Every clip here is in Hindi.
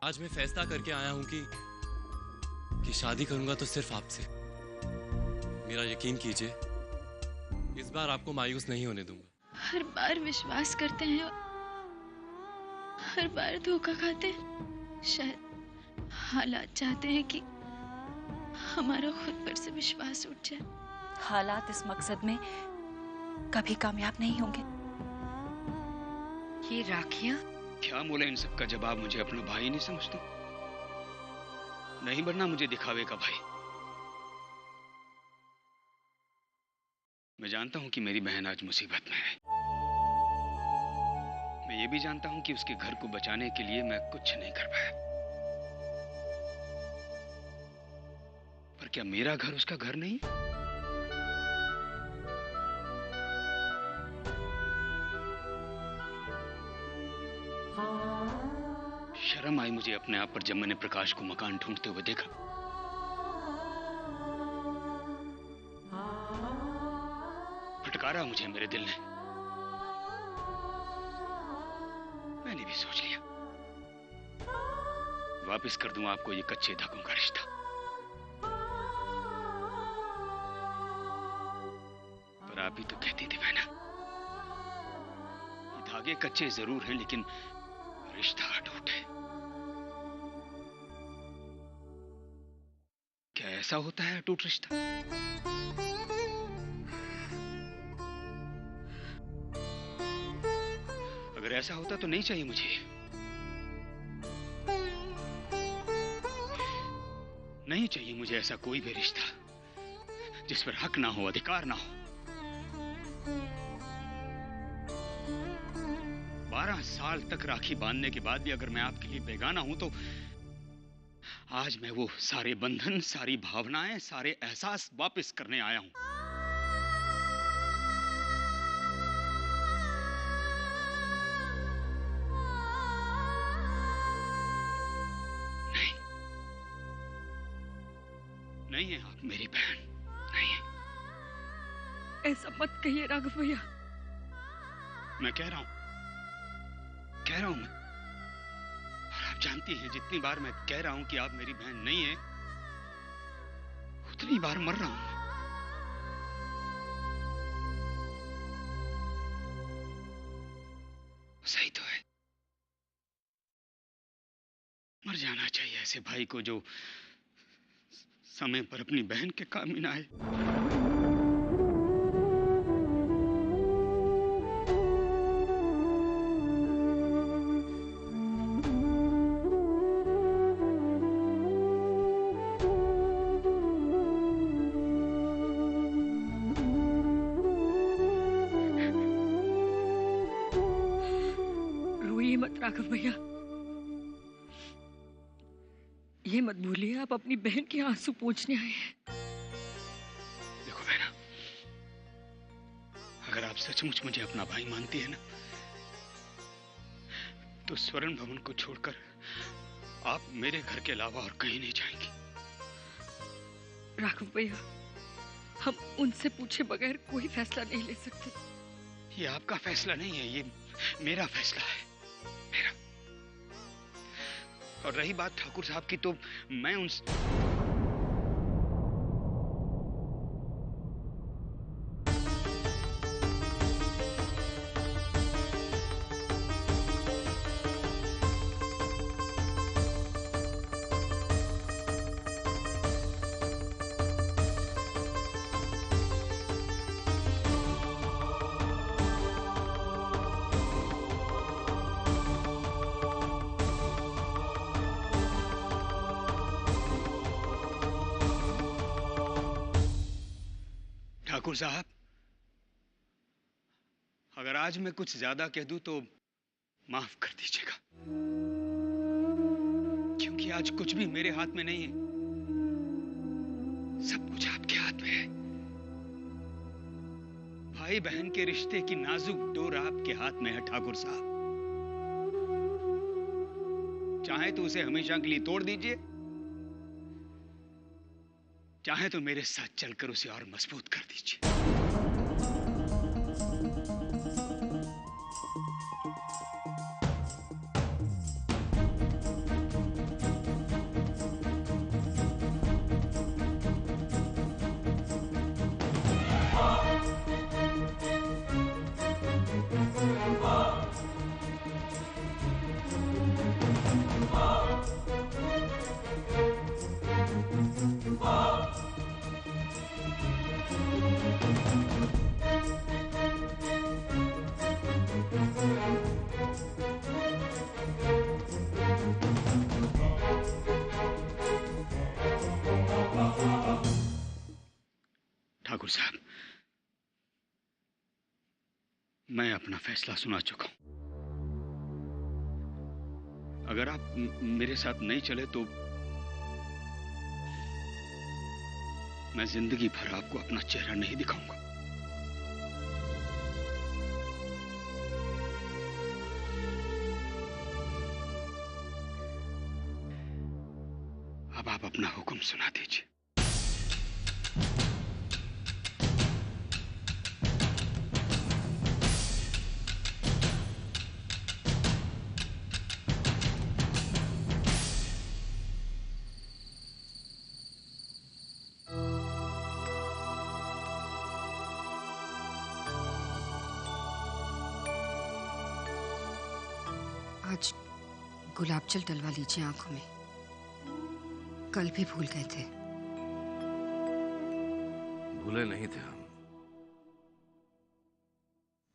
आज मैं फैसला करके आया हूं कि शादी करूंगा तो सिर्फ आपसे। मेरा यकीन कीजिए, इस बार आपको मायूस नहीं होने दूंगा। हर बार विश्वास करते हैं, हर बार धोखा खाते हैं। शायद हालात चाहते हैं कि हमारा खुद पर से विश्वास उठ जाए। हालात इस मकसद में कभी कामयाब नहीं होंगे। ये राखियां क्या मोला इन सब का जवाब मुझे अपना भाई नहीं समझता? नहीं बनना मुझे दिखावे का भाई। मैं जानता हूं कि मेरी बहन आज मुसीबत में है। मैं ये भी जानता हूं कि उसके घर को बचाने के लिए मैं कुछ नहीं कर पाया। पर क्या मेरा घर उसका घर नहीं? शर्म आई मुझे अपने आप पर जब मैंने प्रकाश को मकान ढूंढते हुए देखा। फटकारा मुझे मेरे दिल ने। मैंने भी सोच लिया, वापस कर दूं आपको ये कच्चे धागों का रिश्ता। पर आप ही तो कहती थी बहना, ये धागे कच्चे जरूर हैं लेकिन रिश्ता अटूट है। क्या ऐसा होता है अटूट रिश्ता? अगर ऐसा होता तो नहीं चाहिए मुझे। नहीं चाहिए मुझे ऐसा कोई भी रिश्ता जिस पर हक ना हो, अधिकार ना हो। 12 साल तक राखी बांधने के बाद भी अगर मैं आपके लिए बेगाना हूं तो आज मैं वो सारे बंधन, सारी भावनाएं, सारे एहसास वापस करने आया हूं। नहीं, नहीं है आप मेरी बहन, नहीं है। ऐसा मत कहिए राघव भैया। मैं कह रहा हूं मैं। और आप जानती हैं जितनी बार मैं कह रहा हूं कि आप मेरी बहन नहीं है, उतनी बार मर रहा हूं मैं। सही तो है, मर जाना चाहिए ऐसे भाई को जो समय पर अपनी बहन के काम में ना आए। राघव भैया, ये मत भूलिए आप अपनी बहन के आंसू पोंछने आए हैं। देखो बहना, अगर आप सचमुच मुझे अपना भाई मानती है ना, तो स्वर्ण भवन को छोड़कर आप मेरे घर के अलावा और कहीं नहीं जाएंगी। राघव भैया, हम उनसे पूछे बगैर कोई फैसला नहीं ले सकते। ये आपका फैसला नहीं है, ये मेरा फैसला है। और रही बात ठाकुर साहब की, तो मैं उन ठाकुर साहब, अगर आज मैं कुछ ज्यादा कह दूं तो माफ कर दीजिएगा, क्योंकि आज कुछ भी मेरे हाथ में नहीं है, सब कुछ आपके हाथ में है। भाई बहन के रिश्ते की नाजुक डोर आपके हाथ में है ठाकुर साहब। चाहे तो उसे हमेशा के लिए तोड़ दीजिए, चाहे तो मेरे साथ चलकर उसे और मजबूत कर दीजिए। मैं अपना फैसला सुना चुका हूं। अगर आप मेरे साथ नहीं चले तो मैं जिंदगी भर आपको अपना चेहरा नहीं दिखाऊंगा। अब आप अपना हुक्म सुना दीजिए। आज गुलाब जल डलवा लीजिए आंखों में, कल भी भूल गए थे। भूले नहीं थे हम।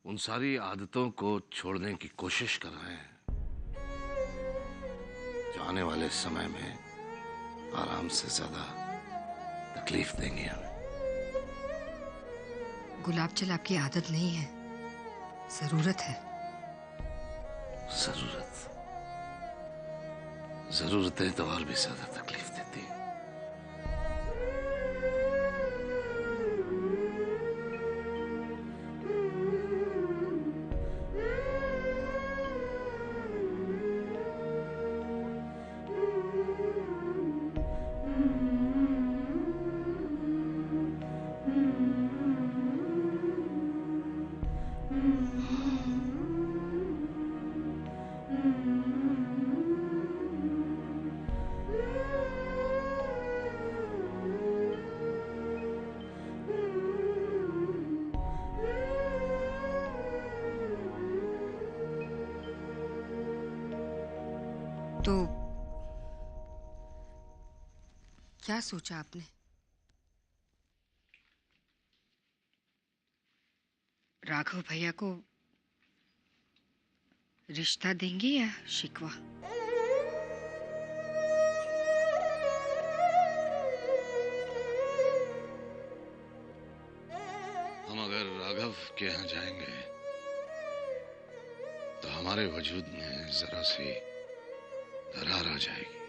उन सारी आदतों को छोड़ने की कोशिश कर रहे हैं जो आने वाले समय में आराम से ज्यादा तकलीफ देंगी हमें। गुलाब जल आपकी आदत नहीं है, जरूरत है। जरूरतें तो और भी ज्यादा तकलीफ देती हैं। तो क्या सोचा आपने? राघव भैया को रिश्ता देंगे या शिकवा? हम अगर राघव के यहाँ जाएंगे तो हमारे वजूद में जरा सी दरार आ जाएगी।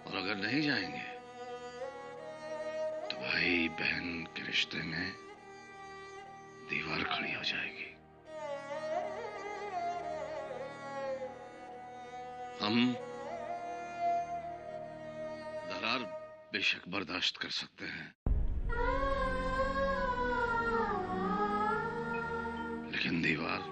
और अगर नहीं जाएंगे तो भाई बहन के रिश्ते में दीवार खड़ी हो जाएगी। हम दरार बेशक बर्दाश्त कर सकते हैं, लेकिन दीवार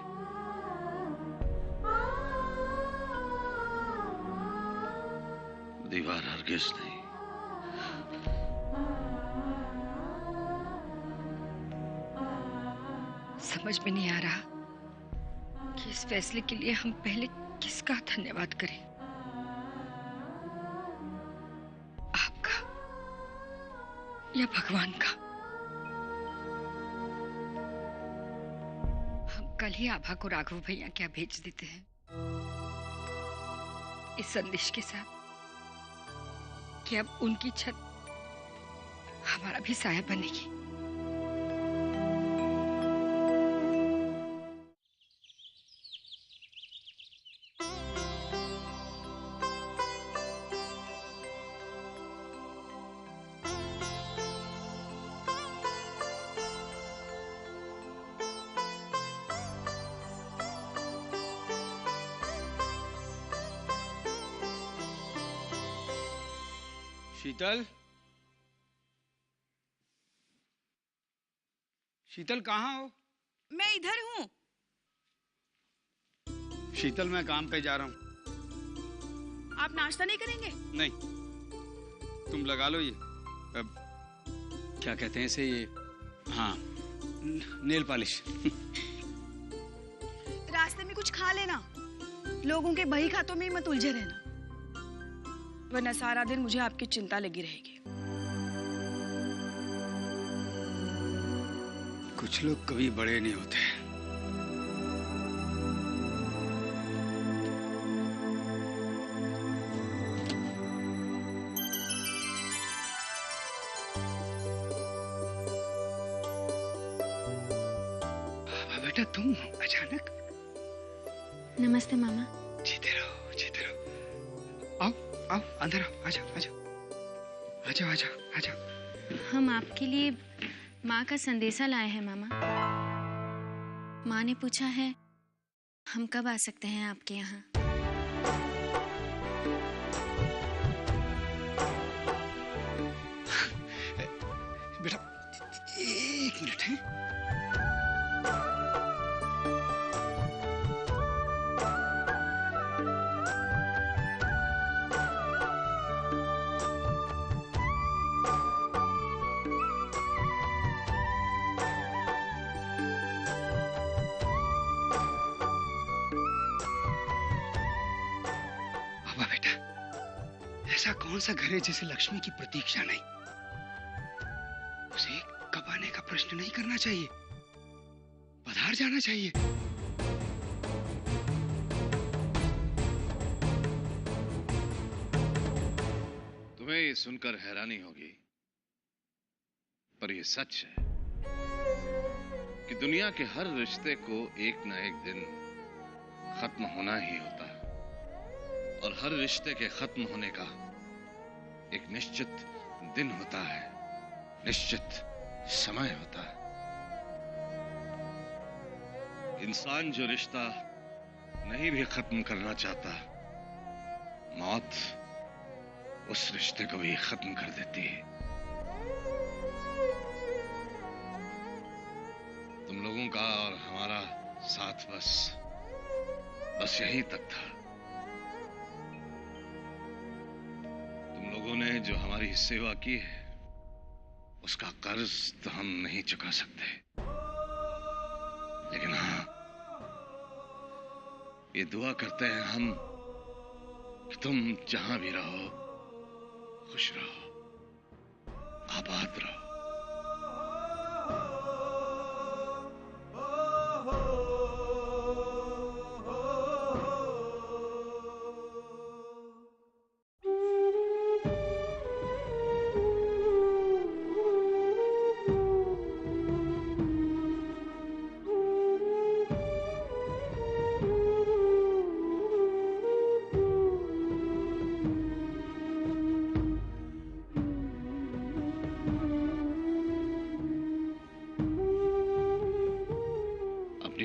हरगिज नहीं। समझ में नहीं आ रहा कि इस फैसले के लिए हम पहले किसका धन्यवाद करें, आपका या भगवान का। हम कल ही आभा को राघव भैया क्या भेज देते हैं इस संदेश के साथ कि अब उनकी छत हमारा भी साया बनेगी। शीतल, शीतल कहाँ हो? मैं इधर हूँ। शीतल, मैं काम पे जा रहा हूँ। आप नाश्ता नहीं करेंगे? नहीं, तुम लगा लो ये क्या कहते हैं इसे, ये हाँ, नेल पॉलिश। रास्ते में कुछ खा लेना, लोगों के बही खातों में ही मत उलझे रहना, वरना सारा दिन मुझे आपकी चिंता लगी रहेगी। कुछ लोग कभी बड़े नहीं होते। बेटा तुम अचानक? नमस्ते मामा। जीते रहो, जीते रहो। आओ आओ, अंदर आओ, आ जाओ आ जाओ आ जाओ आ जाओ आ जाओ। हम आपके लिए माँ का संदेशा लाए हैं मामा। माँ ने पूछा है हम कब आ सकते हैं आपके यहाँ। बेटा एक मिनट है। ऐसा कौन सा घर है जिसे लक्ष्मी की प्रतीक्षा नहीं? उसे कब आने का प्रश्न नहीं करना चाहिए, पधार जाना चाहिए। तुम्हें ये सुनकर हैरानी होगी, पर ये सच है कि दुनिया के हर रिश्ते को एक न एक दिन खत्म होना ही होता है, और हर रिश्ते के खत्म होने का एक निश्चित दिन होता है, निश्चित समय होता है। इंसान जो रिश्ता नहीं भी खत्म करना चाहता, मौत उस रिश्ते को भी खत्म कर देती है। तुम लोगों का और हमारा साथ बस यही तक था। तुम लोगों ने जो हमारी सेवा की है, उसका कर्ज तो हम नहीं चुका सकते, लेकिन हाँ, ये दुआ करते हैं हम कि तुम जहां भी रहो, खुश रहो, आबाद रहो।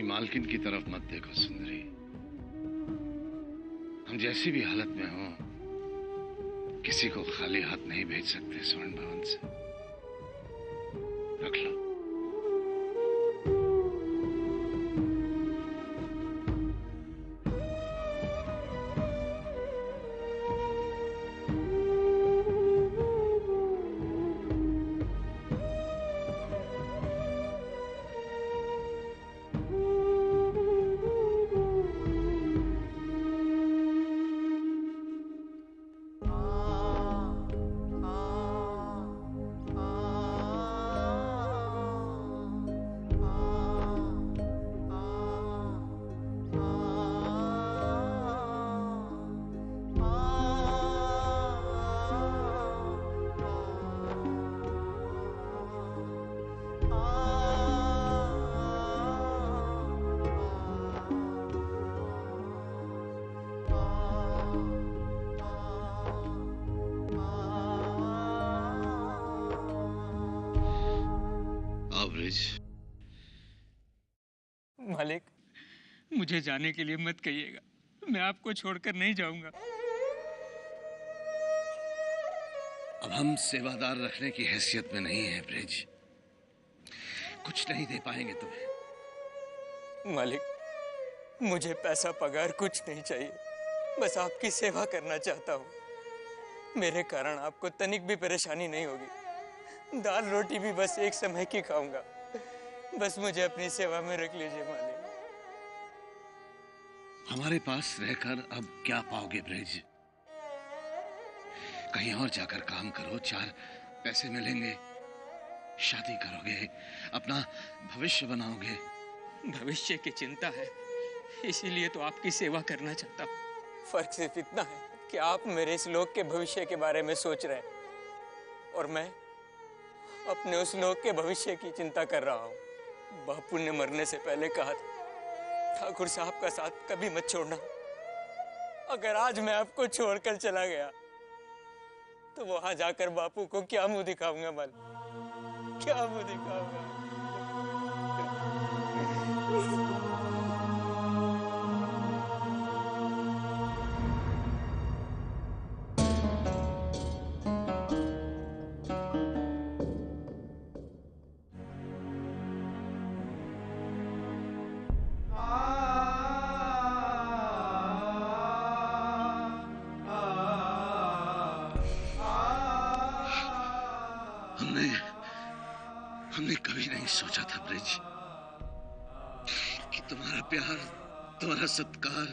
मालकिन की तरफ मत देखो सुंदरी। हम जैसी भी हालत में हो, किसी को खाली हाथ नहीं भेज सकते स्वर्ण भवन से। रख लो। मालिक, मुझे जाने के लिए मत कहिएगा, मैं आपको छोड़कर नहीं जाऊंगा। अब हम सेवादार रखने की हैसियत में नहीं है ब्रिज, कुछ नहीं दे पाएंगे तुम्हें। मालिक, मुझे पैसा पगार कुछ नहीं चाहिए, बस आपकी सेवा करना चाहता हूँ। मेरे कारण आपको तनिक भी परेशानी नहीं होगी। दाल रोटी भी बस एक समय की खाऊंगा। बस मुझे अपनी सेवा में रख लीजिए मालिक। हमारे पास रहकर अब क्या पाओगे ब्रिज? कहीं और जाकर काम करो, 4 पैसे मिलेंगे, शादी करोगे, अपना भविष्य बनाओगे। भविष्य की चिंता है, इसीलिए तो आपकी सेवा करना चाहता हूँ। फर्क सिर्फ इतना है कि आप मेरे इस लोक के भविष्य के बारे में सोच रहे हैं और मैं अपने उस लोक के भविष्य की चिंता कर रहा हूँ। बापू ने मरने से पहले कहा था, ठाकुर साहब का साथ कभी मत छोड़ना। अगर आज मैं आपको छोड़कर चला गया तो वहां जाकर बापू को क्या मुंह दिखाऊंगा मैं? क्या मुंह दिखाऊंगा? हमने कभी नहीं सोचा था ब्रिज कि तुम्हारा प्यार, तुम्हारा सत्कार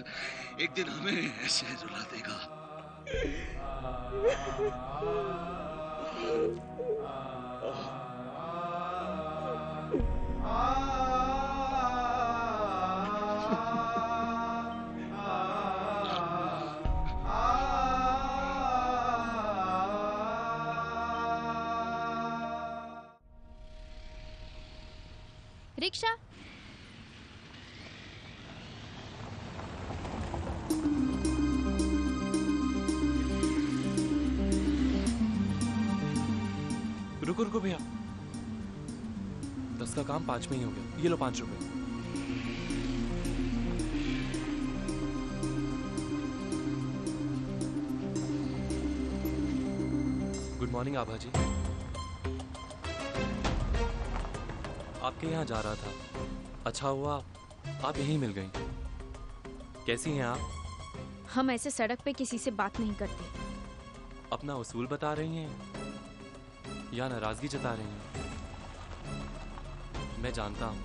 एक दिन हमें ऐसे रुला देगा। रिक्शा। रुको रुको भैया, 10 का काम 5 में ही हो गया। ये लो 5 रुपए। गुड मॉर्निंग आभा जी। आपके यहाँ जा रहा था, अच्छा हुआ आप यहीं मिल गई। कैसी हैं आप? हम ऐसे सड़क पे किसी से बात नहीं करते। अपना उसूल बता रही हैं या नाराजगी जता रही हैं? मैं जानता हूं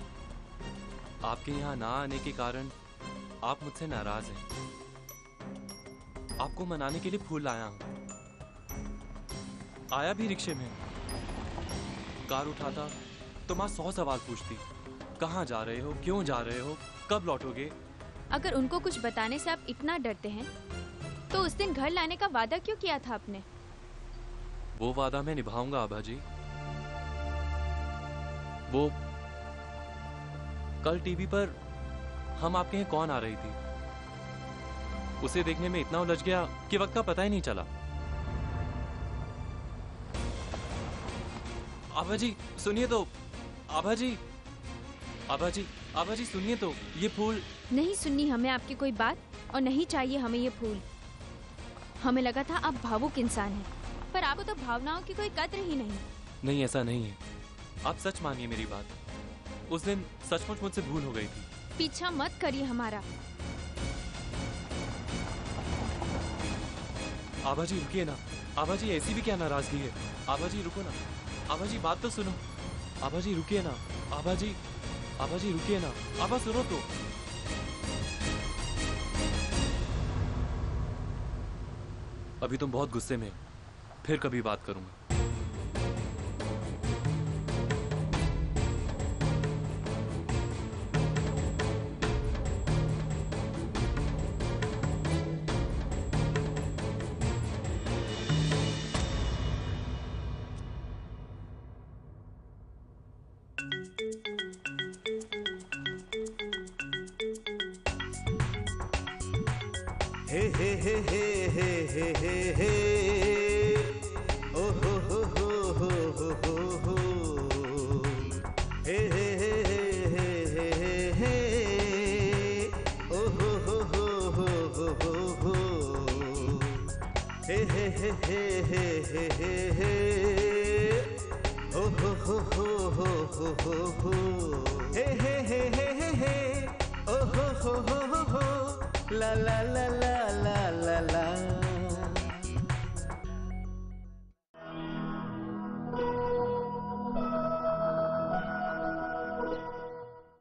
आपके यहाँ ना आने के कारण आप मुझसे नाराज हैं। आपको मनाने के लिए फूल लाया हूं। आया भी रिक्शे में। कार उठाता तो माँ 100 सवाल पूछती, कहाँ जा रहे हो, क्यों जा रहे हो, कब लौटोगे? अगर उनको कुछ बताने से आप इतना डरते हैं तो उस दिन घर लाने का वादा क्यों किया था आपने? वो वादा मैं निभाऊंगा आभा जी। वो कल टीवी पर हम आपके यहाँ कौन आ रही थी, उसे देखने में इतना उलझ गया कि वक्त का पता ही नहीं चला। आभा जी सुनिए तो, आभा जी, आभा जी, आभा जी सुनिए तो, ये फूल। नहीं सुननी हमें आपकी कोई बात और नहीं चाहिए हमें ये फूल। हमें लगा था आप भावुक इंसान हैं, पर आपको तो भावनाओं की कोई कद्र ही नहीं। नहीं ऐसा नहीं है, आप सच मानिए मेरी बात। उस दिन सचमुच मुझसे भूल हो गई थी। पीछा मत करिए हमारा। आभा जी रुकिए ना, आभा जी ऐसी भी क्या नाराजगी है? आभा जी रुको ना, आभा जी बात तो सुनो। आभा जी रुकिए ना, आभा जी, आभा जी रुकिए ना, आभा सुनो तो। अभी तुम बहुत गुस्से में, फिर कभी बात करूंगा। हे हे हे हे हे हे हे हे ओ हो हो हो हो हो हो हो हे हे हे हे हे हे हे ओ हो हो हो हो हो हो हो हे हे हे हे हे हे हे हे ओ हो हो हो हो हो हो हो हे हे हे हे हे हे ओ हो हो हो हो हो la la la la